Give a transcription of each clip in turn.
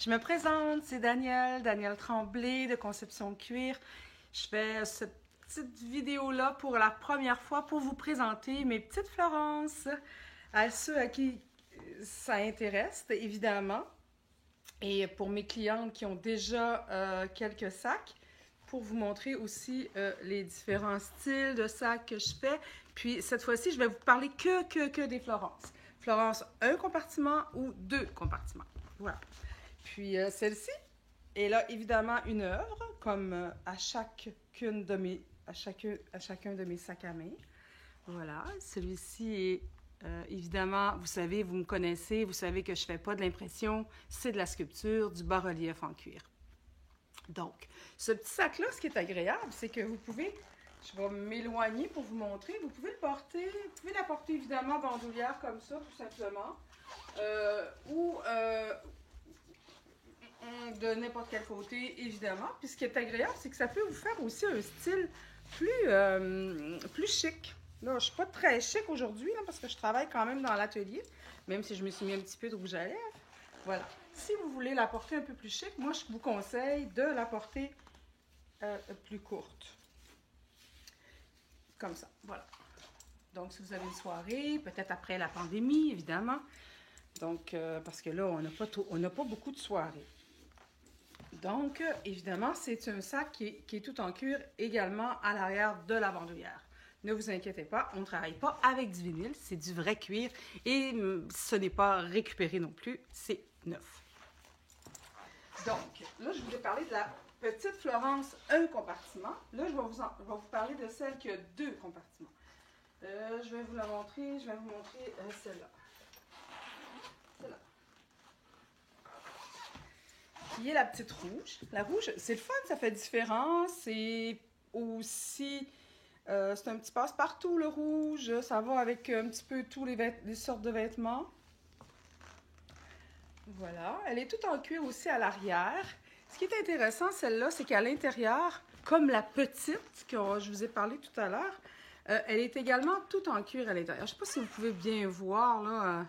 Je me présente, c'est Danielle Tremblay de Conception Cuir. Je fais cette petite vidéo-là pour la première fois pour vous présenter mes petites Florences à ceux à qui ça intéresse, évidemment. Et pour mes clientes qui ont déjà quelques sacs, pour vous montrer aussi les différents styles de sacs que je fais. Puis cette fois-ci, je vais vous parler que des Florences. Florence, un compartiment ou deux compartiments. Voilà. Puis celle-ci, elle a évidemment une œuvre, comme à chacun de mes sacs à main. Voilà. Celui-ci est évidemment, vous savez, vous me connaissez, vous savez que je ne fais pas de l'impression, c'est de la sculpture, du bas-relief en cuir. Donc, ce petit sac-là, ce qui est agréable, c'est que vous pouvez, je vais m'éloigner pour vous montrer, vous pouvez le porter, vous pouvez la porter évidemment bandoulière comme ça, tout simplement, ou de n'importe quel côté, évidemment. Puis ce qui est agréable, c'est que ça peut vous faire aussi un style plus chic. Là, je ne suis pas très chic aujourd'hui, parce que je travaille quand même dans l'atelier, même si je me suis mis un petit peu de rouge à lèvres. Voilà. Si vous voulez la porter un peu plus chic, moi, je vous conseille de la porter plus courte. Comme ça, voilà. Donc, si vous avez une soirée, peut-être après la pandémie, évidemment. Donc, parce que là, on n'a pas beaucoup de soirées. Donc, évidemment, c'est un sac qui est tout en cuir également à l'arrière de la bandoulière. Ne vous inquiétez pas, on ne travaille pas avec du vinyle, c'est du vrai cuir et ce n'est pas récupéré non plus, c'est neuf. Donc, là, je vous ai parlé de la petite Florence, un compartiment. Là, je vais vous parler de celle qui a deux compartiments. Je vais vous la montrer, celle-là. Celle-là. Qui est la petite rouge. La rouge, c'est le fun, ça fait différent. C'est aussi... c'est un petit passe-partout, le rouge. Ça va avec un petit peu tous les sortes de vêtements. Voilà. Elle est toute en cuir aussi à l'arrière. Ce qui est intéressant, celle-là, c'est qu'à l'intérieur, comme la petite que je vous ai parlé tout à l'heure, elle est également toute en cuir à l'intérieur. Je ne sais pas si vous pouvez bien voir là,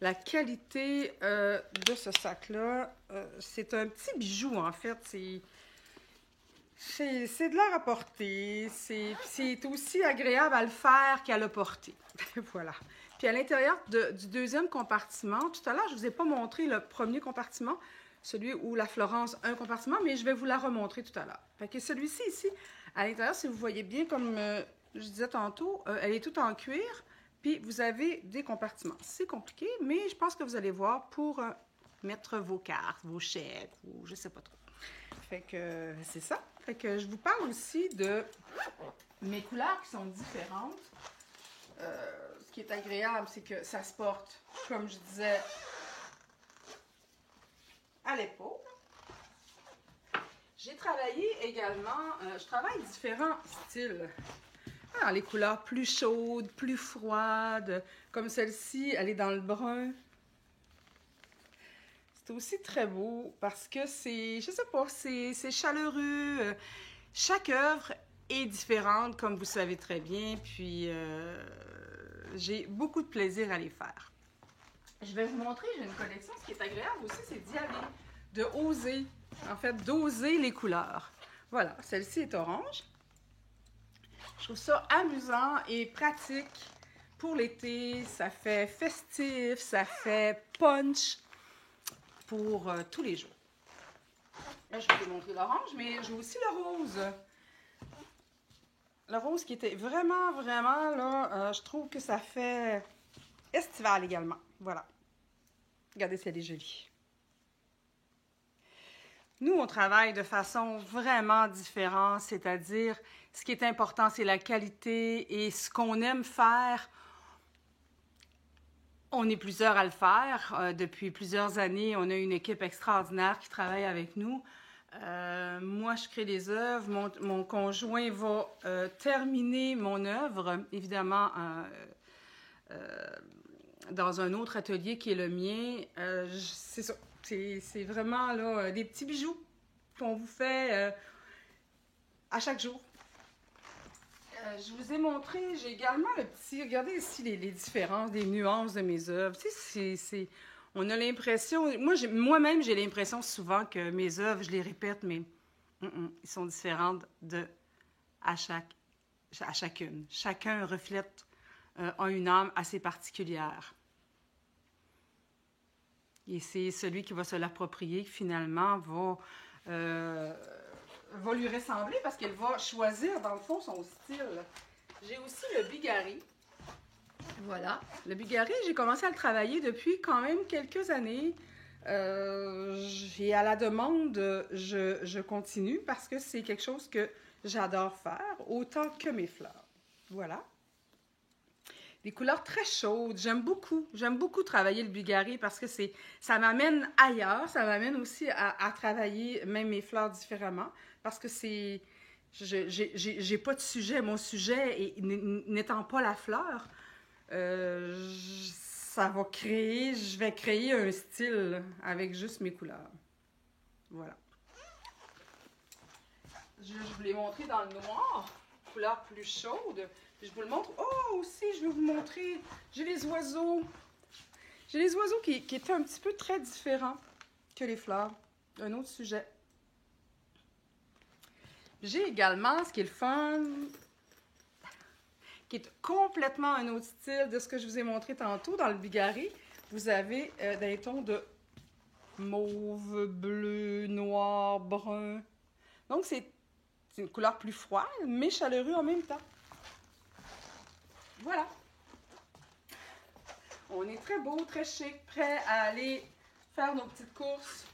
la qualité de ce sac-là. C'est un petit bijou, en fait. C'est de l'art à porter. C'est aussi agréable à le faire qu'à le porter. Voilà. Puis à l'intérieur du deuxième compartiment, tout à l'heure, je ne vous ai pas montré le premier compartiment, celui où la Florence a un compartiment, mais je vais vous la remontrer tout à l'heure. Fait que celui-ci ici, à l'intérieur, si vous voyez bien, comme je disais tantôt, elle est toute en cuir, puis vous avez des compartiments. C'est compliqué, mais je pense que vous allez voir pour mettre vos cartes, vos chèques, ou je ne sais pas trop. Fait que c'est ça. Fait que je vous parle aussi de mes couleurs qui sont différentes. Ce qui est agréable, c'est que ça se porte, comme je disais, à l'épaule. J'ai travaillé également, je travaille différents styles. Alors, les couleurs plus chaudes, plus froides, comme celle-ci, elle est dans le brun. C'est aussi très beau parce que c'est, je sais pas, c'est chaleureux. Chaque œuvre est différente, comme vous savez très bien, puis j'ai beaucoup de plaisir à les faire. Je vais vous montrer, j'ai une collection. Ce qui est agréable aussi, c'est d'y aller, de oser, en fait, d'oser les couleurs. Voilà, celle-ci est orange. Je trouve ça amusant et pratique pour l'été. Ça fait festif, ça fait punch pour tous les jours. Là, je vais vous montrer l'orange, mais j'ai aussi le rose. Le rose qui était vraiment, là, je trouve que ça fait estival également. Voilà. Regardez si elle est jolie. Nous, on travaille de façon vraiment différente, c'est-à-dire, ce qui est important, c'est la qualité et ce qu'on aime faire. On est plusieurs à le faire. Depuis plusieurs années, on a une équipe extraordinaire qui travaille avec nous. Moi, je crée des œuvres. Mon conjoint va terminer mon œuvre, évidemment, dans un autre atelier qui est le mien. C'est ça. C'est vraiment là, des petits bijoux qu'on vous fait à chaque jour. Je vous ai montré, j'ai également le petit... Regardez ici les différences, des nuances de mes œuvres. Tu sais, On a l'impression, moi-même, j'ai l'impression souvent que mes œuvres, je les répète, mais ils sont différentes à chacune. Chacun reflète a une âme assez particulière. Et c'est celui qui va se l'approprier qui finalement va lui ressembler parce qu'elle va choisir dans le fond son style. J'ai aussi le Bigari. Voilà, le Bigari, j'ai commencé à le travailler depuis quand même quelques années. Et à la demande, je continue parce que c'est quelque chose que j'adore faire, autant que mes fleurs. Voilà. Des couleurs très chaudes, j'aime beaucoup travailler le Bigari parce que ça m'amène ailleurs, ça m'amène aussi à travailler même mes fleurs différemment parce que j'ai pas de sujet, mon sujet n'étant pas la fleur, je vais créer un style avec juste mes couleurs. Voilà. Je vous l'ai montré dans le noir, couleur plus chaude. Je vous le montre. Oh, aussi, je vais vous montrer. J'ai les oiseaux. J'ai les oiseaux qui étaient un petit peu très différents que les fleurs. Un autre sujet. J'ai également, ce qui est le fun, qui est complètement un autre style de ce que je vous ai montré tantôt dans le Bigari. Vous avez des tons de mauve, bleu, noir, brun. Donc, c'est une couleur plus froide, mais chaleureux en même temps. Voilà. On est très beau, très chic, prêt à aller faire nos petites courses.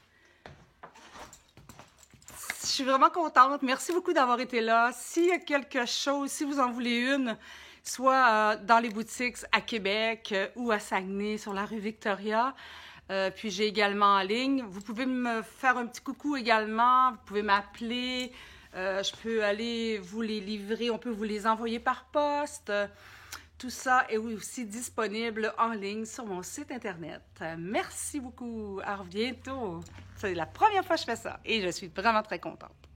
Je suis vraiment contente. Merci beaucoup d'avoir été là. S'il y a quelque chose, si vous en voulez une, soit dans les boutiques à Québec ou à Saguenay, sur la rue Victoria, puis j'ai également en ligne. Vous pouvez me faire un petit coucou également. Vous pouvez m'appeler. Je peux aller vous les livrer. On peut vous les envoyer par poste. Tout ça est aussi disponible en ligne sur mon site Internet. Merci beaucoup. À bientôt. C'est la première fois que je fais ça et je suis vraiment très contente.